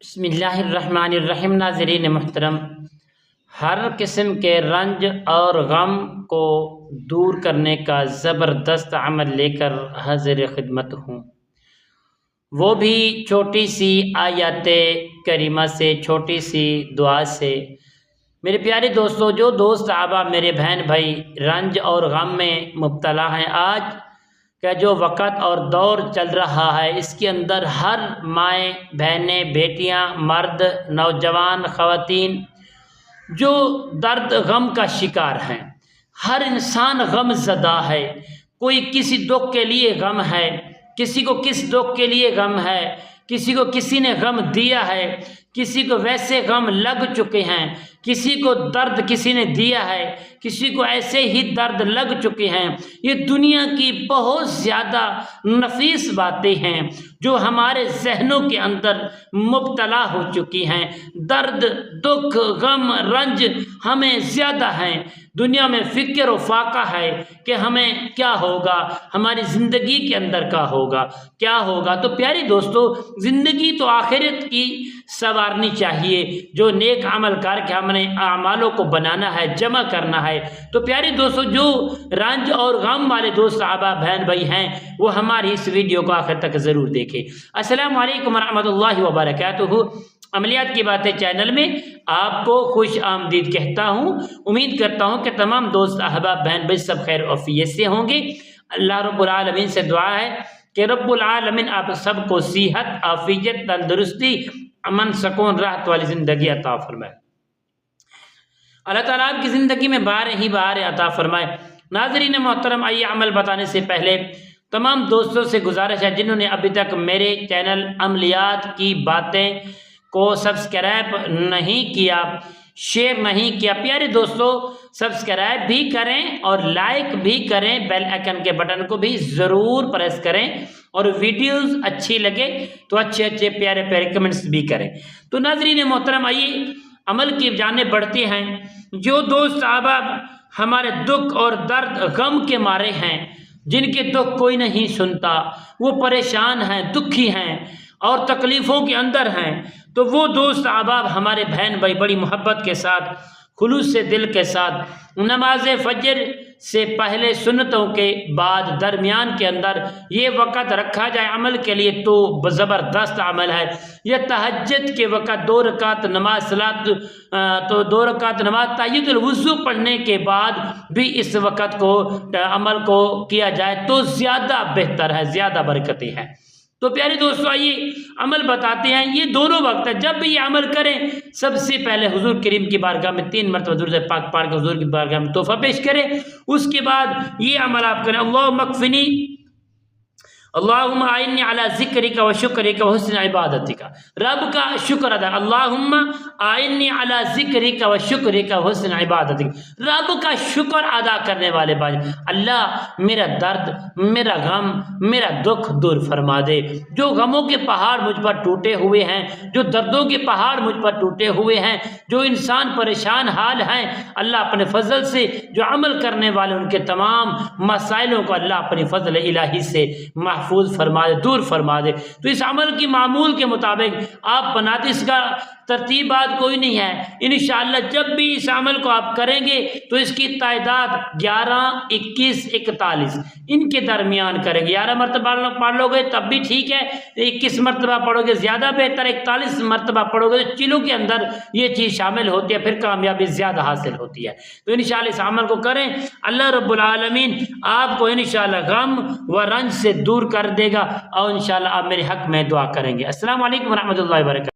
بسم اللہ الرحمن الرحیم۔ ناظرین محترم، ہر قسم کے رنج اور غم کو دور کرنے کا زبردست عمل لے کر حاضر خدمت ہوں، وہ بھی چھوٹی سی آیات کریمہ سے، چھوٹی سی دعا سے۔ میرے پیارے دوستو، جو دوست صحابہ میرے بہن بھائی رنج اور غم میں مبتلا ہیں، آج کا جو وقت اور دور چل رہا ہے، اس کے اندر ہر مائیں، بہنیں، بیٹیاں، مرد، نوجوان، خواتین جو درد غم کا شکار ہیں، ہر انسان غم زدہ ہے۔ کوئی کسی دکھ کے لیے غم ہے، کسی کو کس دکھ کے لیے غم ہے، کسی کو کسی نے غم دیا ہے، کسی کو ویسے غم لگ چکے ہیں، کسی کو درد کسی نے دیا ہے، کسی کو ایسے ہی درد لگ چکے ہیں۔ یہ دنیا کی بہت زیادہ نفیس باتیں ہیں جو ہمارے ذہنوں کے اندر مبتلا ہو چکی ہیں۔ درد، دکھ، غم، رنج ہمیں زیادہ ہیں۔ دنیا میں فکر و فاقہ ہے کہ ہمیں کیا ہوگا، ہماری زندگی کے اندر کیا ہوگا۔ تو پیاری دوستو، زندگی تو آخرت کی سنوارنی چاہیے، جو نیک عمل کر کے ہم نے اعمالوں کو بنانا ہے، جمع کرنا ہے۔ تو پیاری دوستو، جو رنج اور غم والے دوست صحابہ بہن بھائی ہیں، وہ ہماری اس ویڈیو کو آخر تک ضرور دیکھیں۔ السلام علیکم ورحمۃ اللہ وبرکاتہ۔ عملیات کی باتیں چینل میں آپ کو خوش آمدید کہتا ہوں۔ امید کرتا ہوں کہ تمام دوست احباب بہن بھائی سب خیر و عافیت سے ہوں گے۔ اللہ رب العالمین سے دعا ہے کہ رب العالمین آپ سب کو صحت، عافیت، تندرستی، امن، سکون، راحت والی زندگی عطا فرمائے۔ اللہ تعالیٰ آپ کی زندگی میں بار ہی بار عطا فرمائے۔ ناظرین محترم، آئیے عمل بتانے سے پہلے تمام دوستوں سے گزارش ہے جنہوں نے ابھی تک میرے چینل عملیات کی باتیں کو سبسکرائب نہیں کیا، شیئر نہیں کیا، پیارے دوستو سبسکرائب بھی کریں اور لائک بھی کریں، بیل آئیکن کے بٹن کو بھی ضرور پریس کریں، اور ویڈیوز اچھی لگے تو اچھے پیارے پیارے کمنٹس بھی کریں۔ تو ناظرین محترم، آئیے عمل کی جانب بڑھتے ہیں۔ جو دوست صحابہ ہمارے دکھ اور درد غم کے مارے ہیں، جن کے دکھ کوئی نہیں سنتا، وہ پریشان ہیں، دکھی ہیں اور تکلیفوں کے اندر ہیں، تو وہ دوست احباب ہمارے بہن بھائی بڑی محبت کے ساتھ، خلوص سے دل کے ساتھ نماز فجر سے پہلے، سنتوں کے بعد، درمیان کے اندر یہ وقت رکھا جائے عمل کے لیے تو زبردست عمل ہے۔ یہ تہجد کے وقت 2 رکعت نماز تحیۃ الوضو پڑھنے کے بعد بھی اس وقت کو عمل کو کیا جائے تو زیادہ بہتر ہے، زیادہ برکتیں ہیں۔ تو پیارے دوستو، آئیے عمل بتاتے ہیں۔ یہ دونوں وقت ہے، جب بھی یہ عمل کریں سب سے پہلے حضور کریم کی بارگاہ میں 3 مرتبہ درود پاک پڑھ کے حضور کی بارگاہ میں تحفہ پیش کریں۔ اس کے بعد یہ عمل آپ کریں: اللہم اکفنی، اللہم اعنی علی ذکرک و شکرک و حسن عبادتک۔ رب کا شکر ادا، اللہم اعنی علی ذکرک و شکرک و حسن عبادتک، رب کا شکر ادا کرنے والے بھائی، اللہ میرا درد، میرا غم، میرا دکھ دور فرما دے۔ جو غموں کے پہاڑ مجھ پر ٹوٹے ہوئے ہیں، جو دردوں کے پہاڑ مجھ پر ٹوٹے ہوئے ہیں، جو انسان پریشان حال ہیں، اللہ اپنے فضل سے جو عمل کرنے والے ان کے تمام مسائلوں کو اللہ اپنی فضل الہی سے محفوظ فرما دے، دور فرما دے۔ تو اس عمل کی معمول کے مطابق آپ بناتے، اس کا ترتیبات کوئی نہیں ہے۔ انشاءاللہ جب بھی اس عمل کو آپ کریں گے تو اس کی تعداد 11، 21، 41 ان کے درمیان کریں گے۔ 11 مرتبہ پڑھ لو گے تب بھی ٹھیک ہے، 21 مرتبہ پڑھو گے زیادہ بہتر، 41 مرتبہ پڑھو گے تو چلو کے اندر یہ چیز شامل ہوتی ہے، پھر کامیابی زیادہ حاصل ہوتی ہے۔ تو انشاءاللہ اس عمل کو کریں، اللہ رب العالمین آپ کو انشاءاللہ غم و رنج سے دور کر دے گا، اور انشاءاللہ آپ میرے حق میں دعا کریں گے۔ السلام علیکم ورحمۃ اللہ وبرکاتہ۔